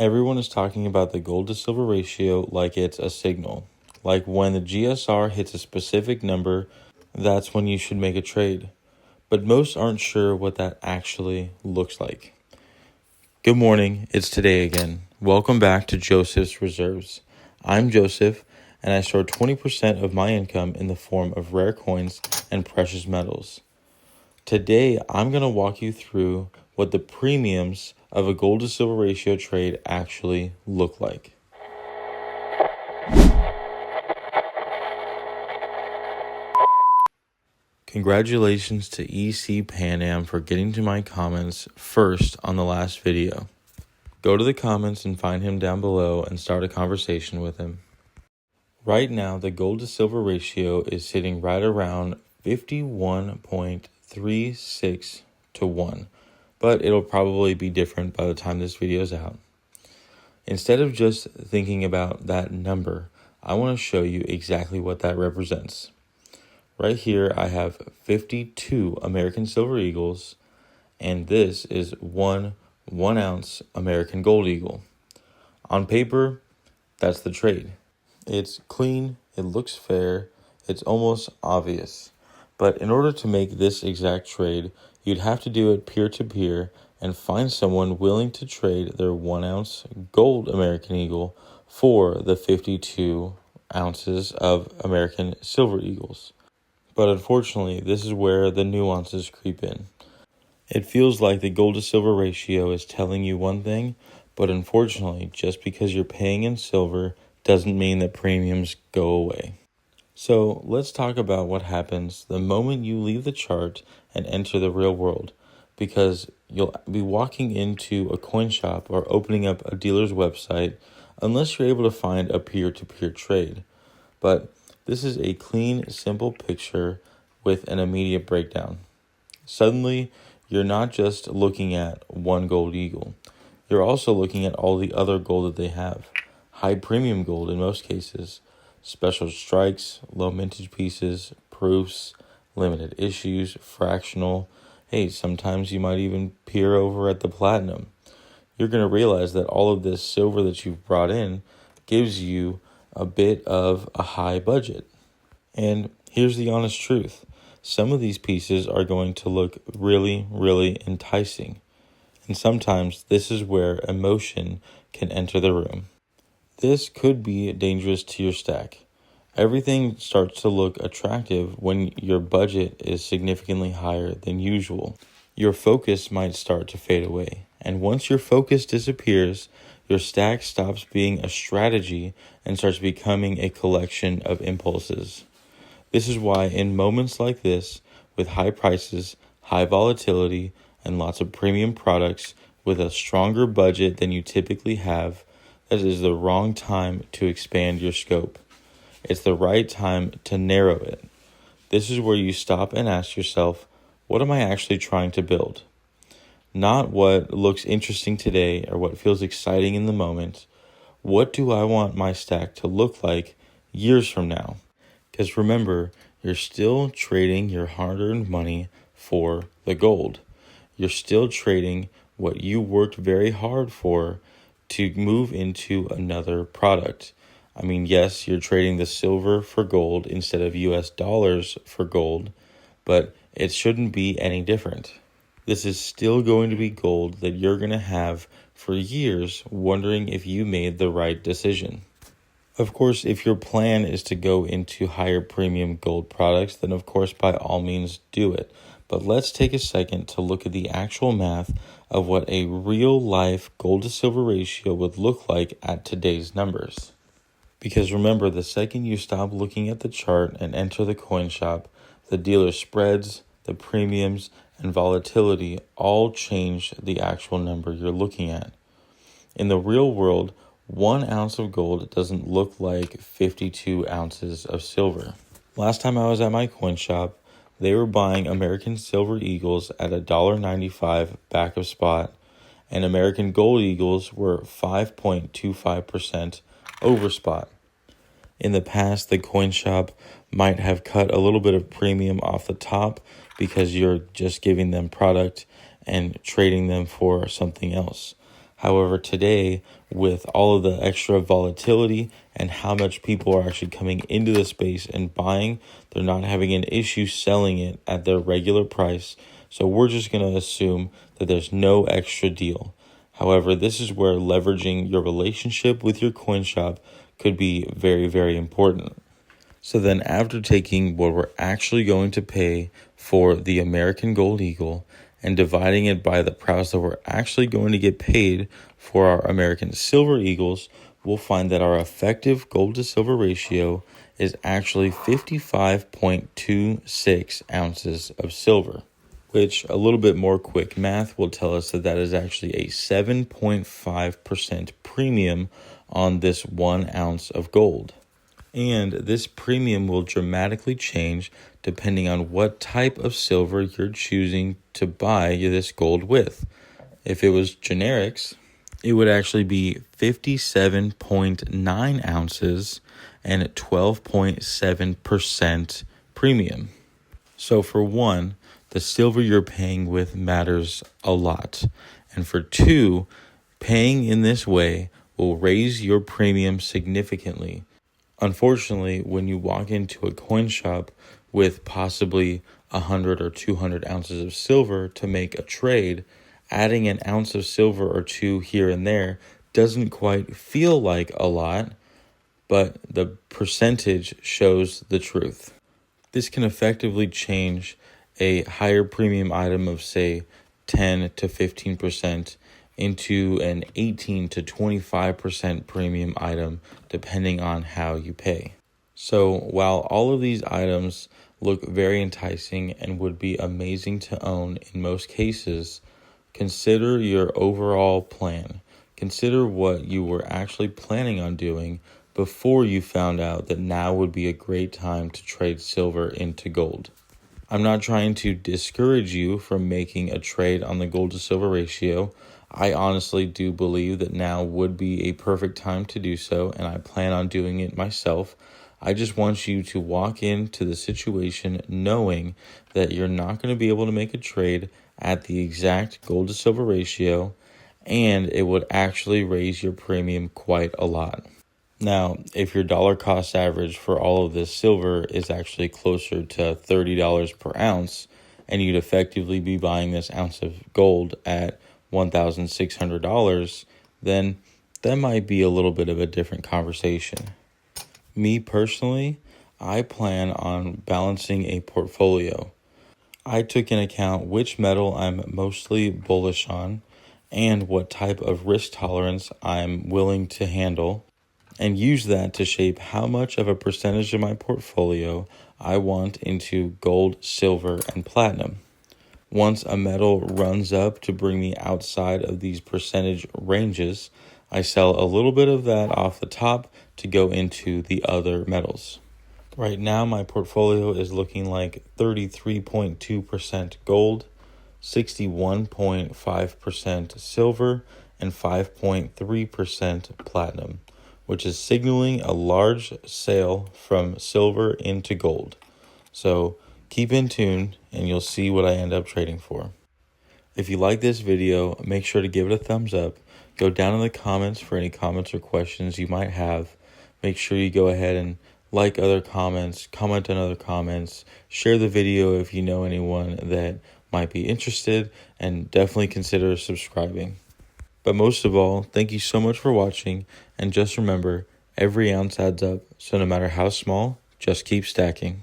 Everyone is talking about the gold to silver ratio like it's a signal. Like when the GSR hits a specific number, that's when you should make a trade. But most aren't sure what that actually looks like. Good morning, it's today again. Welcome back to Joseph's Reserves. I'm Joseph, and I store 20% of my income in the form of rare coins and precious metals. Today, I'm going to walk you through what the premiums of a gold to silver ratio trade actually look like. Congratulations to EC Pan Am for getting to my comments first on the last video. Go to the comments and find him down below and start a conversation with him. Right now, the gold to silver ratio is sitting right around 51.36 to 1, but it'll probably be different by the time this video is out. Instead of just thinking about that number, I want to show you exactly what that represents. Right here, I have 52 American Silver Eagles, and this is one 1-ounce American Gold Eagle. On paper, that's the trade. It's clean, it looks fair, it's almost obvious. But in order to make this exact trade, you'd have to do it peer-to-peer and find someone willing to trade their 1-ounce gold American Eagle for the 52 ounces of American Silver Eagles. But unfortunately, this is where the nuances creep in. It feels like the gold to silver ratio is telling you one thing, but unfortunately, just because you're paying in silver doesn't mean that premiums go away. So let's talk about what happens the moment you leave the chart and enter the real world, because you'll be walking into a coin shop or opening up a dealer's website unless you're able to find a peer-to-peer trade. But this is a clean, simple picture with an immediate breakdown. Suddenly, you're not just looking at one gold eagle. You're also looking at all the other gold that they have. High premium gold in most cases, special strikes, low mintage pieces, proofs, limited issues, fractional. Hey, sometimes you might even peer over at the platinum. You're going to realize that all of this silver that you've brought in gives you a bit of a high budget. And here's the honest truth. Some of these pieces are going to look really, really enticing. And sometimes this is where emotion can enter the room. This could be dangerous to your stack. Everything starts to look attractive when your budget is significantly higher than usual. Your focus might start to fade away. And once your focus disappears, your stack stops being a strategy and starts becoming a collection of impulses. This is why in moments like this, with high prices, high volatility, and lots of premium products with a stronger budget than you typically have, that is the wrong time to expand your scope. It's the right time to narrow it. This is where you stop and ask yourself, what am I actually trying to build? Not what looks interesting today or what feels exciting in the moment. What do I want my stack to look like years from now? Because remember, you're still trading your hard-earned money for the gold. You're still trading what you worked very hard for to move into another product. I mean, yes, you're trading the silver for gold instead of US dollars for gold, but it shouldn't be any different. This is still going to be gold that you're going to have for years wondering if you made the right decision. Of course, if your plan is to go into higher premium gold products, then of course, by all means, do it. But let's take a second to look at the actual math of what a real-life gold to silver ratio would look like at today's numbers. Because remember, the second you stop looking at the chart and enter the coin shop, the dealer spreads, the premiums, and volatility all change the actual number you're looking at. In the real world, 1 ounce of gold doesn't look like 52 ounces of silver. Last time I was at my coin shop, they were buying American Silver Eagles at $1.95 back of spot, and American Gold Eagles were 5.25% over spot. In the past, the coin shop might have cut a little bit of premium off the top because you're just giving them product and trading them for something else. However, today, with all of the extra volatility and how much people are actually coming into the space and buying, they're not having an issue selling it at their regular price. So we're just going to assume that there's no extra deal. However, this is where leveraging your relationship with your coin shop could be very, very important. So then after taking what we're actually going to pay for the American Gold Eagle and dividing it by the price that we're actually going to get paid for our American Silver Eagles, we'll find that our effective gold to silver ratio is actually 55.26 ounces of silver, which a little bit more quick math will tell us that that is actually a 7.5% premium on this 1 ounce of gold. And this premium will dramatically change depending on what type of silver you're choosing to buy this gold with. If it was generics, it would actually be 57.9 ounces and 12.7% premium. So for one, the silver you're paying with matters a lot. And for two, paying in this way will raise your premium significantly. Unfortunately, when you walk into a coin shop with possibly 100 or 200 ounces of silver to make a trade, adding an ounce of silver or two here and there doesn't quite feel like a lot, but the percentage shows the truth. This can effectively change a higher premium item of, say, 10 to 15% into an 18 to 25% premium item, depending on how you pay. So while all of these items look very enticing and would be amazing to own in most cases, consider your overall plan. Consider what you were actually planning on doing before you found out that now would be a great time to trade silver into gold. I'm not trying to discourage you from making a trade on the gold to silver ratio. I honestly do believe that now would be a perfect time to do so, and I plan on doing it myself. I just want you to walk into the situation knowing that you're not going to be able to make a trade at the exact gold to silver ratio, and it would actually raise your premium quite a lot. Now, if your dollar cost average for all of this silver is actually closer to $30 per ounce, and you'd effectively be buying this ounce of gold at $1,600, then that might be a little bit of a different conversation. Me personally, I plan on balancing a portfolio. I took into account which metal I'm mostly bullish on and what type of risk tolerance I'm willing to handle, and use that to shape how much of a percentage of my portfolio I want into gold, silver, and platinum. Once a metal runs up to bring me outside of these percentage ranges, I sell a little bit of that off the top to go into the other metals. Right now, my portfolio is looking like 33.2% gold, 61.5% silver, and 5.3% platinum, which is signaling a large sale from silver into gold. So keep in tune and you'll see what I end up trading for. If you like this video, make sure to give it a thumbs up. Go down in the comments for any comments or questions you might have. Make sure you go ahead and like other comments, comment on other comments, share the video if you know anyone that might be interested, and definitely consider subscribing. But most of all, thank you so much for watching, and just remember, every ounce adds up, so no matter how small, just keep stacking.